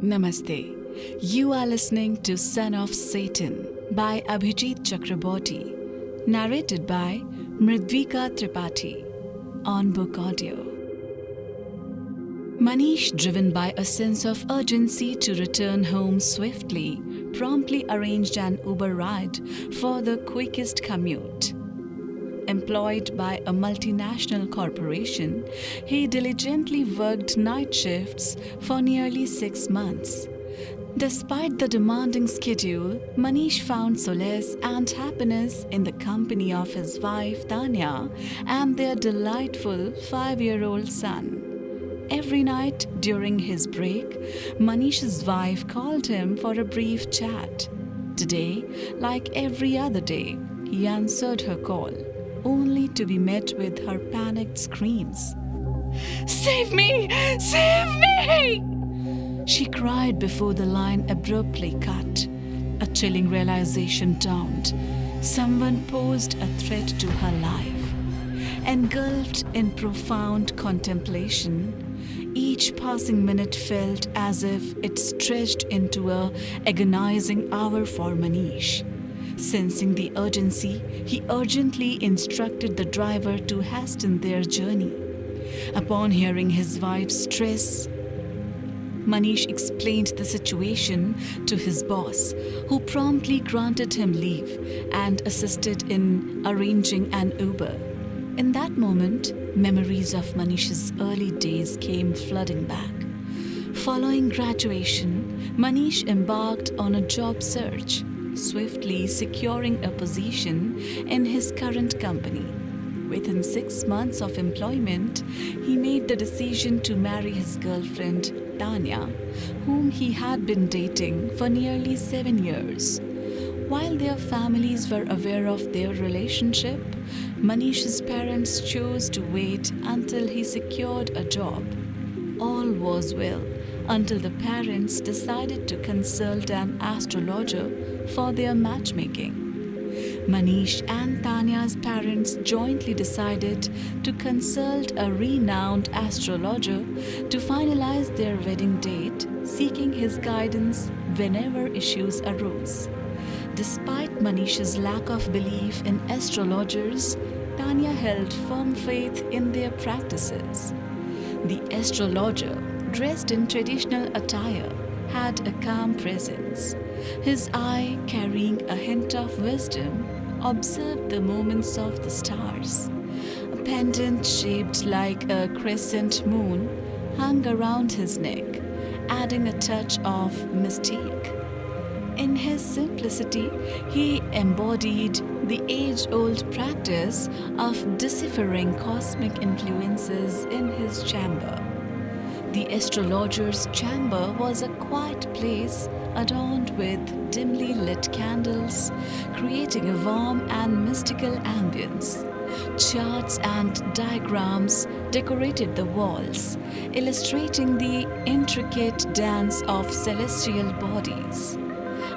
Namaste. You are listening to Son of Satan by Abhijit Chakraborty, narrated by Mridweeka Tripathi on BuCAudio. Manish, driven by a sense of urgency to return home swiftly, promptly arranged an Uber ride for the quickest commute. Employed by a multinational corporation, he diligently worked night shifts for nearly 6 months. Despite the demanding schedule, Manish found solace and happiness in the company of his wife Tanya and their delightful 5-year-old son. Every night during his break, Manish's wife called him for a brief chat. Today, like every other day, he answered her call, only to be met with her panicked screams. "Save me! Save me!" she cried before the line abruptly cut. A chilling realization dawned. Someone posed a threat to her life. Engulfed in profound contemplation, each passing minute felt as if it stretched into an agonizing hour for Manish. Sensing the urgency, he urgently instructed the driver to hasten their journey. Upon hearing his wife's stress, Manish explained the situation to his boss, who promptly granted him leave and assisted in arranging an Uber. In that moment, memories of Manish's early days came flooding back. Following graduation, Manish embarked on a job search, swiftly securing a position in his current company. Within 6 months of employment, he made the decision to marry his girlfriend, Tanya, whom he had been dating for nearly 7 years. While their families were aware of their relationship, Manish's parents chose to wait until he secured a job. All was well until the parents decided to consult an astrologer for their matchmaking. Manish and Tanya's parents jointly decided to consult a renowned astrologer to finalize their wedding date, seeking his guidance whenever issues arose. Despite Manish's lack of belief in astrologers, Tanya held firm faith in their practices. The astrologer, dressed in traditional attire, had a calm presence. His eye, carrying a hint of wisdom, observed the movements of the stars. A pendant shaped like a crescent moon hung around his neck, adding a touch of mystique. In his simplicity, he embodied the age-old practice of deciphering cosmic influences in his chamber. The astrologer's chamber was a quiet place adorned with dimly lit candles, creating a warm and mystical ambience. Charts and diagrams decorated the walls, illustrating the intricate dance of celestial bodies.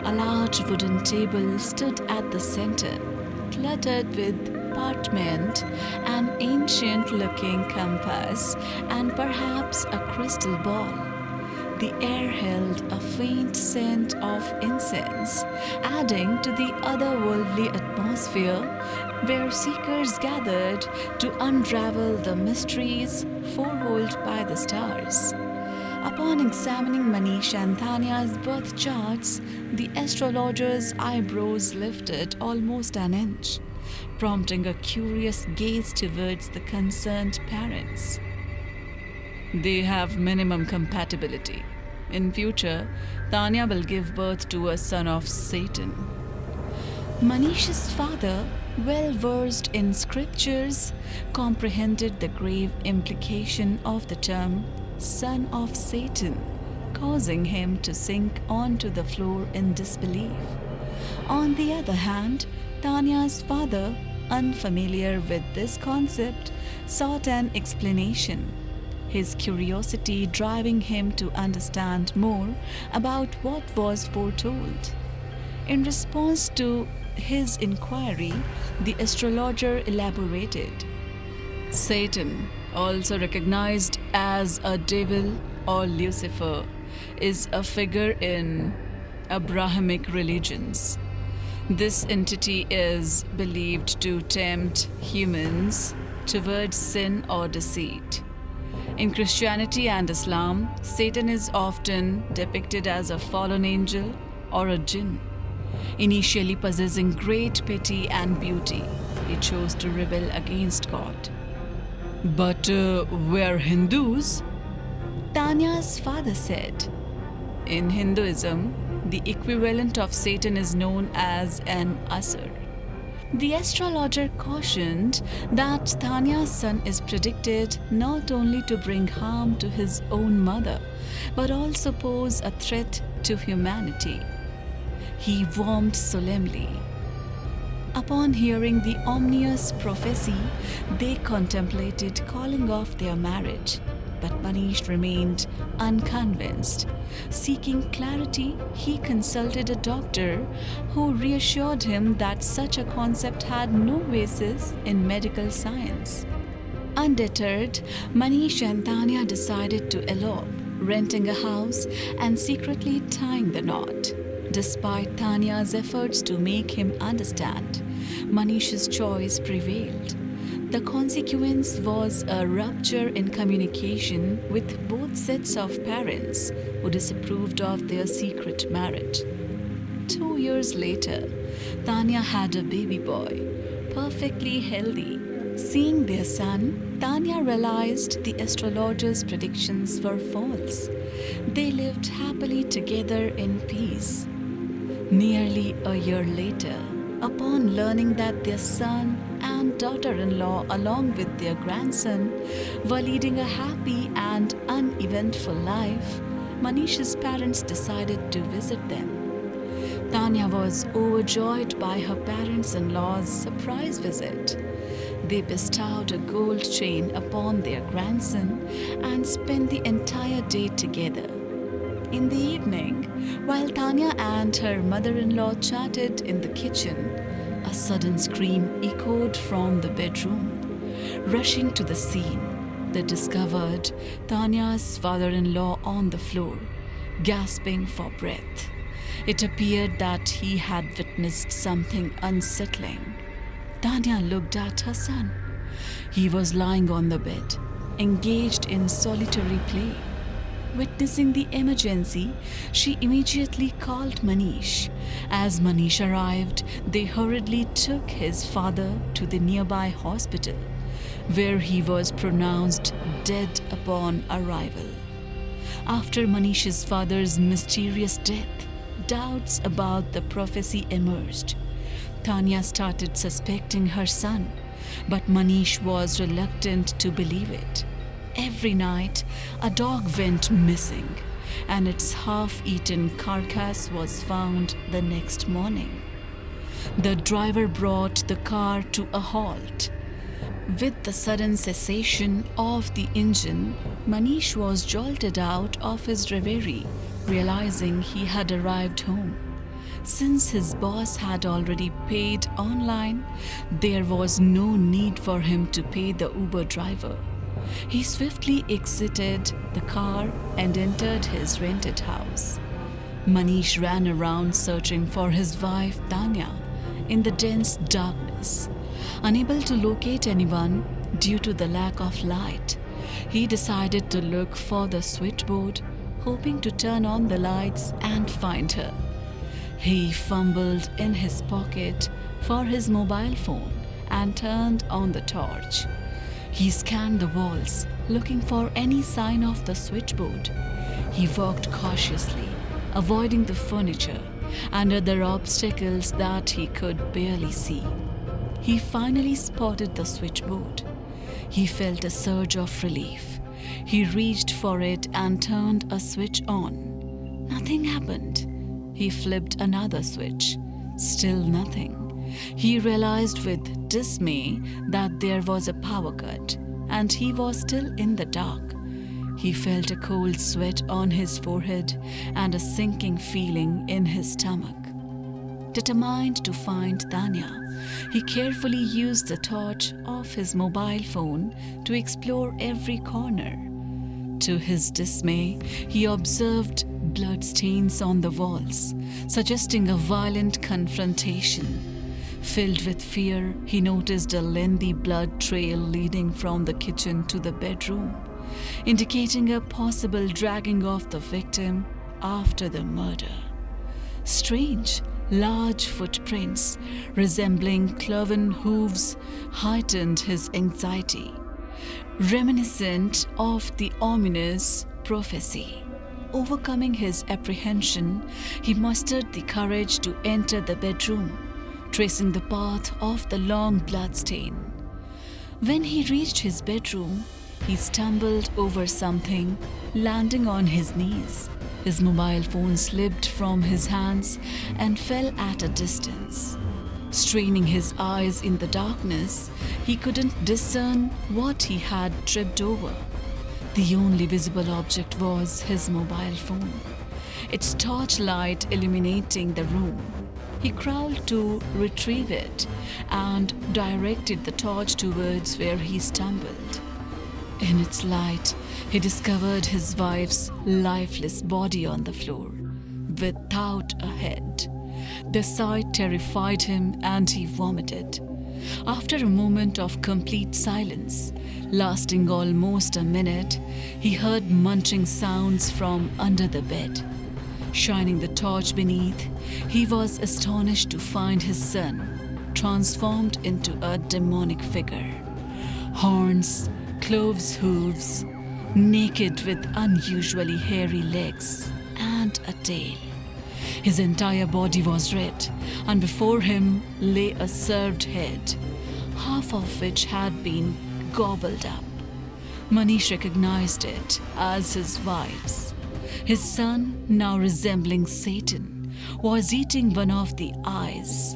A large wooden table stood at the center, cluttered with parchment, an ancient-looking compass, and perhaps a crystal ball. The air held a faint scent of incense, adding to the otherworldly atmosphere where seekers gathered to unravel the mysteries foretold by the stars. Upon examining Manish and Tanya's birth charts, the astrologer's eyebrows lifted almost an inch, prompting a curious gaze towards the concerned parents. "They have minimum compatibility. In future, Tanya will give birth to a son of Satan." Manish's father, well versed in scriptures, comprehended the grave implication of the term "son of Satan," causing him to sink onto the floor in disbelief. On the other hand, Tanya's father, unfamiliar with this concept, sought an explanation, his curiosity driving him to understand more about what was foretold. In response to his inquiry, the astrologer elaborated. "Satan, also recognized as a devil or Lucifer, is a figure in Abrahamic religions. This entity is believed to tempt humans towards sin or deceit. In Christianity and Islam, Satan is often depicted as a fallen angel or a jinn. Initially possessing great pity and beauty, he chose to rebel against God. But we're Hindus, Tanya's father said. In Hinduism, the equivalent of Satan is known as an asur. The astrologer cautioned that Tanya's son is predicted not only to bring harm to his own mother, but also pose a threat to humanity. He warned solemnly. Upon hearing the ominous prophecy, they contemplated calling off their marriage. But Manish remained unconvinced. Seeking clarity, he consulted a doctor who reassured him that such a concept had no basis in medical science. Undeterred, Manish and Tanya decided to elope, renting a house and secretly tying the knot. Despite Tanya's efforts to make him understand, Manish's choice prevailed. The consequence was a rupture in communication with both sets of parents who disapproved of their secret marriage. 2 years later, Tanya had a baby boy, perfectly healthy. Seeing their son, Tanya realized the astrologer's predictions were false. They lived happily together in peace. Nearly a year later, upon learning that their son and daughter-in-law, along with their grandson, were leading a happy and uneventful life, Manish's parents decided to visit them. Tanya was overjoyed by her parents-in-law's surprise visit. They bestowed a gold chain upon their grandson and spent the entire day together. In the evening, while Tanya and her mother-in-law chatted in the kitchen, a sudden scream echoed from the bedroom. Rushing to the scene, they discovered Tanya's father-in-law on the floor, gasping for breath. It appeared that he had witnessed something unsettling. Tanya looked at her son. He was lying on the bed, engaged in solitary play. Witnessing the emergency, she immediately called Manish. As Manish arrived, they hurriedly took his father to the nearby hospital, where he was pronounced dead upon arrival. After Manish's father's mysterious death, doubts about the prophecy emerged. Tanya started suspecting her son, but Manish was reluctant to believe it. Every night, a dog went missing, and its half-eaten carcass was found the next morning. The driver brought the car to a halt. With the sudden cessation of the engine, Manish was jolted out of his reverie, realizing he had arrived home. Since his boss had already paid online, there was no need for him to pay the Uber driver. He swiftly exited the car and entered his rented house. Manish ran around searching for his wife Tanya in the dense darkness. Unable to locate anyone due to the lack of light, he decided to look for the switchboard, hoping to turn on the lights and find her. He fumbled in his pocket for his mobile phone and turned on the torch. He scanned the walls, looking for any sign of the switchboard. He walked cautiously, avoiding the furniture and other obstacles that he could barely see. He finally spotted the switchboard. He felt a surge of relief. He reached for it and turned a switch on. Nothing happened. He flipped another switch. Still nothing. He realized with dismay that there was a power cut, and he was still in the dark. He felt a cold sweat on his forehead and a sinking feeling in his stomach. Determined to find Tanya, he carefully used the torch of his mobile phone to explore every corner. To his dismay, he observed bloodstains on the walls, suggesting a violent confrontation. Filled with fear, he noticed a lengthy blood trail leading from the kitchen to the bedroom, indicating a possible dragging of the victim after the murder. Strange, large footprints resembling cloven hooves heightened his anxiety, reminiscent of the ominous prophecy. Overcoming his apprehension, he mustered the courage to enter the bedroom, tracing the path of the long bloodstain. When he reached his bedroom, he stumbled over something, landing on his knees. His mobile phone slipped from his hands and fell at a distance. Straining his eyes in the darkness, he couldn't discern what he had tripped over. The only visible object was his mobile phone, its torchlight illuminating the room. He crawled to retrieve it and directed the torch towards where he stumbled. In its light, he discovered his wife's lifeless body on the floor, without a head. The sight terrified him and he vomited. After a moment of complete silence, lasting almost a minute, he heard munching sounds from under the bed. Shining the torch beneath, he was astonished to find his son transformed into a demonic figure. Horns, cloves hooves, naked with unusually hairy legs and a tail. His entire body was red, and before him lay a served head, half of which had been gobbled up. Manish recognized it as his wife's. His son, now resembling Satan, was eating one of the eyes.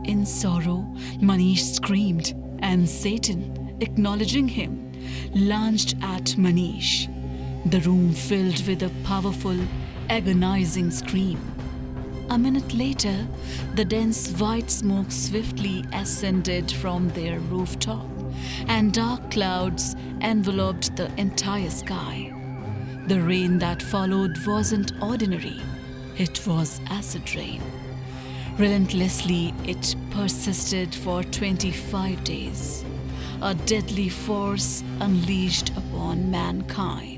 In sorrow, Manish screamed, and Satan, acknowledging him, lunged at Manish. The room filled with a powerful, agonizing scream. A minute later, the dense white smoke swiftly ascended from their rooftop, and dark clouds enveloped the entire sky. The rain that followed wasn't ordinary. It was acid rain. Relentlessly, it persisted for 25 days, a deadly force unleashed upon mankind.